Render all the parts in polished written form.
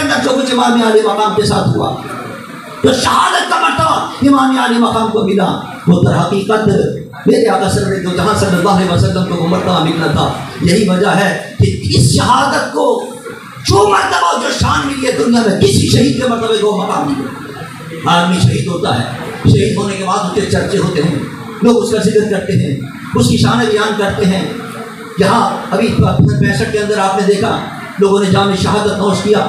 اندر جو کچھ امام عالی مقام کے ساتھ ہوا، جو شہادت کا مرتبہ امام عالی مقام کو ملا، وہ در حقیقت میرے آقا صلی اللہ علیہ وسلم کو مرتبہ ملنا تھا۔ یہی وجہ ہے کہ اس شہادت کو جو مرتبہ جو شان ملی ہے دنیا میں کسی شہید کے مرتبے کو مقام ملے۔ آدمی شہید ہوتا ہے، شہید ہونے کے بعد اس کے چرچے ہوتے ہیں، لوگ اس کا ذکر کرتے ہیں، اس کی شان بیان کرتے ہیں۔ یہاں ابھی 65 کے اندر آپ نے دیکھا لوگوں نے جام شہادت نوش کیا،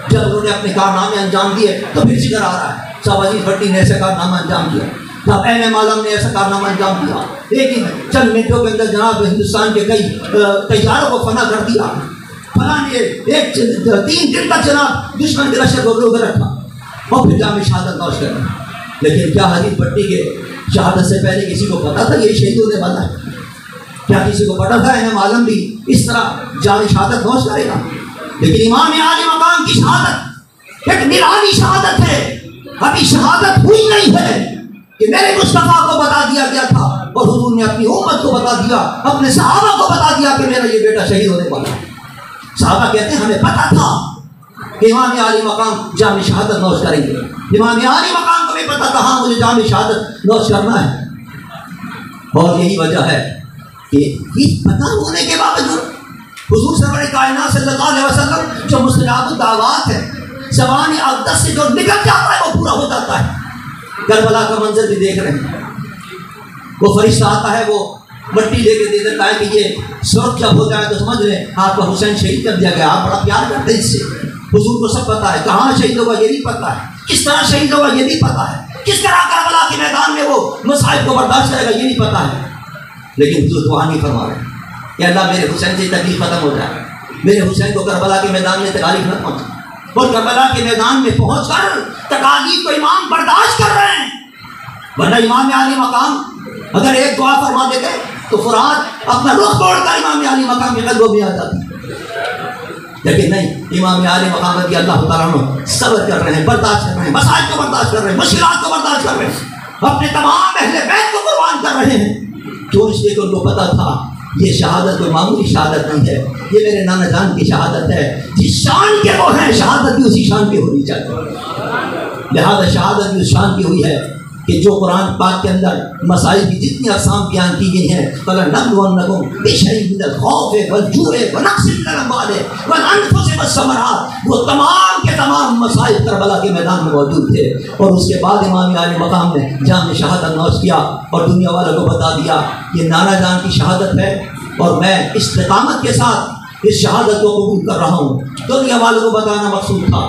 جب انہوں نے اپنے کارنامے انجام دیے تو پھر ذکر آ رہا ہے صاحب عزیز بھٹی نے ایسا کارنامہ انجام دیا، صاحب ایم عالم نے ایسا کارنامہ انجام دیا، لیکن چند منٹوں کے اندر جناب ہندوستان کے کئی تیاروں کو فنا کر دیا، فلاں نے 3 دن تک جناب دشمن کے لشکر کو روک رکھا اور پھر جام شہادت نوش کرنا۔ لیکن کیا عزیز بھٹی کے شہادت سے پہلے کسی کو پتا تھا یہ شہید ہونے والا ہے؟ کیا کسی کو پتا تھا ایم عالم بھی اس طرح جام شہادت نوش کرے گا؟ لیکن امام عالی مقام کی شہادت ایک نرالی شہادت ہے، ابھی شہادت ہوئی نہیں ہے کہ میرے مصطفیٰ کو بتا دیا گیا تھا اور حضور نے اپنی امت کو بتا دیا، اپنے صحابہ کو بتا دیا کہ میرا یہ بیٹا شہید ہونے والا ہے۔ صحابہ کہتے ہیں ہمیں پتا تھا کہ امام عالی مقام جام شہادت نوش کریں گے، امام عالی مقام کو بھی پتا تھا ہاں مجھے جام شہادت نوش کرنا ہے۔ اور یہی وجہ ہے کہ یہ پتہ ہونے کے باوجود حضور سرور کائنات صلی اللہ علیہ وسلم جو مستجاب الدعوات ہے، زبان اقدس سے جو نکل جاتا ہے وہ پورا ہو جاتا ہے۔ کربلا کا منظر بھی دیکھ رہے ہیں، وہ فرشتہ آتا ہے، وہ مٹی لے کے دے دیتا ہے کہ یہ سرخ جب ہو جائے تو سمجھ لیں آپ کا حسین شہید کر دیا گیا، آپ بڑا پیار کرتے ہیں اس سے۔ حضور کو سب پتا ہے، کہاں شہید ہوگا یہ نہیں پتا ہے، کس طرح شہید ہوگا یہ نہیں پتا ہے، کس طرح کربلا کے میدان میں وہ مصائب کو برداشت کرے گا یہ نہیں پتا ہے۔ لیکن حضور دعا نہیں فرما رہے کہ اللہ میرے حسین سے تکلیف ختم ہو جائے، میرے حسین کو کربلا کے میدان میں تکالیف نہ پہنچے، اور کربلا کے میدان میں پہنچ کر تکالیف کو امام برداشت کر رہے ہیں۔ ورنہ امام عالی مقام اگر ایک دعا فرما دیتے تو فرات اپنا رخ توڑ کر امام عالی مقام کے قدموں میں آ جاتی، لیکن نہیں، امام عالی مقام رضی اللہ تعالیٰ عنہ صبر کر رہے ہیں، برداشت کر رہے ہیں، مسائل کو برداشت کر رہے ہیں، مشکلات کو برداشت کر رہے ہیں، اپنے تمام اہل بیت کو قربان کر رہے ہیں۔ کیوں؟ اس لیے کہ ان کو پتا تھا یہ شہادت کوئی معمولی شہادت نہیں ہے، یہ میرے نانا جان کی شہادت ہے، جس شان کے وہ ہیں شہادت بھی اسی شان کی ہونی چاہیے۔ لہذا شہادت بھی اس شان کی ہوئی ہے کہ جو قرآن پاک کے اندر مسائل کی جتنی اقسام بیان کی گئی ہیں، فَلَنَبْلُوَنَّكُمْ بِشَيْءٍ مِّنَ الْخَوْفِ وَالْجُوعِ وَنَقْصٍ مِّنَ الْأَمْوَالِ وَالْأَنفُسِ وَالثَّمَرَاتِ، وہ تمام کے تمام مسائل کربلا کے میدان میں موجود تھے۔ اور اس کے بعد امام عالی مقام نے جام شہادت نوش کیا اور دنیا والوں کو بتا دیا یہ نانا جان کی شہادت ہے، اور میں استقامت کے ساتھ اس شہادت کو قبول کر رہا ہوں۔ دنیا والوں کو بتانا مقصود تھا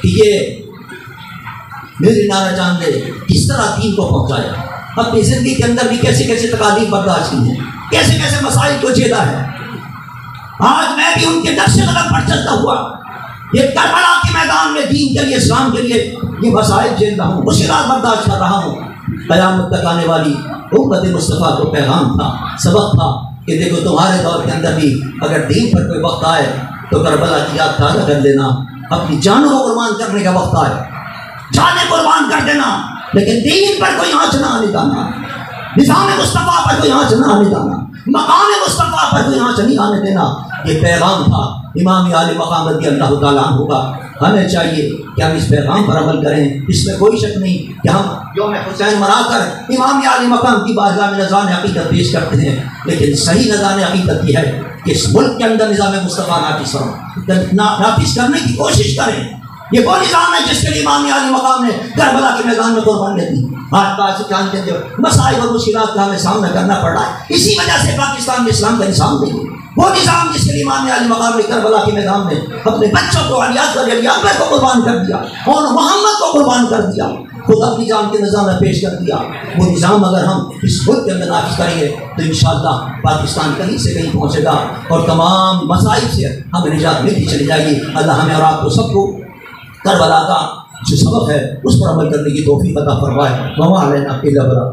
کہ یہ میرے نانا جان نے کس طرح دین کو پہنچایا، اپنی زندگی کے اندر بھی کیسے کیسے تکالیف برداشت کی ہیں، کیسے کیسے مسائل کو جھیلا ہے۔ آج میں بھی ان کے نقش قدم پر چلتا ہوا یہ کربلا کے میدان میں دین کے لیے، اسلام کے لیے یہ مسائل جھیل رہا ہوں، مشکلات برداشت کر رہا ہوں۔ قیامت تک آنے والی امت مصطفیٰ کو پیغام تھا، سبق تھا کہ دیکھو تمہارے دور کے اندر بھی اگر دین پر کوئی وقت آئے تو کربلا کی یاد تازہ کر لینا، اپنی جانوں کو قربان کرنے کا وقت آئے جانیں قربان کر دینا، لیکن دین پر کوئی آنچ نہ آنے دینا، نظام مصطفیٰ پر کوئی آنچ نہ آنے دینا، مقام مصطفیٰ پر کوئی آنچ نہیں آنے دینا۔ یہ پیغام تھا امام عالی مقام رضی اللہ تعالیٰ عنہ کا۔ ہمیں چاہیے کہ ہم اس پیغام پر عمل کریں، اس میں کوئی شک نہیں کہ ہم یوم حسین منا کر امام عالی مقام کی بارگاہ میں نذران عقیدت پیش کرتے ہیں، لیکن صحیح نذران عقیدت یہ ہے کہ اس ملک کے اندر نظام مصطفیٰ نافذ کرنے کی کوشش کریں۔ یہ وہ نظام ہے جس کے لیے امام عالی مقام نے کربلا کے میدان میں قربانیاں دی۔ آج کا جانتے ہیں جو مسائل اور مشکلات کا ہمیں سامنا کرنا پڑ رہا ہے، اسی وجہ سے پاکستان میں اسلام کا نظام نہیں ہے۔ وہ نظام جس کے لیے امام عالی مقام نے کربلا کے میدان میں اپنے بچوں کو علی اکبر علی اکبر کو قربان کر دیا اور محمد کو قربان کر دیا، خود اپنی جان کے نظام میں پیش کر دیا۔ وہ نظام اگر ہم اس ملک کے اندر نافذ کریں گے تو انشاءاللہ پاکستان کہیں سے کہیں پہنچے گا اور تمام مسائل سے ہمیں نجات ملتی چلی جائے گی۔ اللہ ہمیں اور آپ کو سب کو کربلا کا جو سبق ہے اس پر عمل کرنے کی توفیق عطا فرمائے۔ وما علینا الا البلاغ۔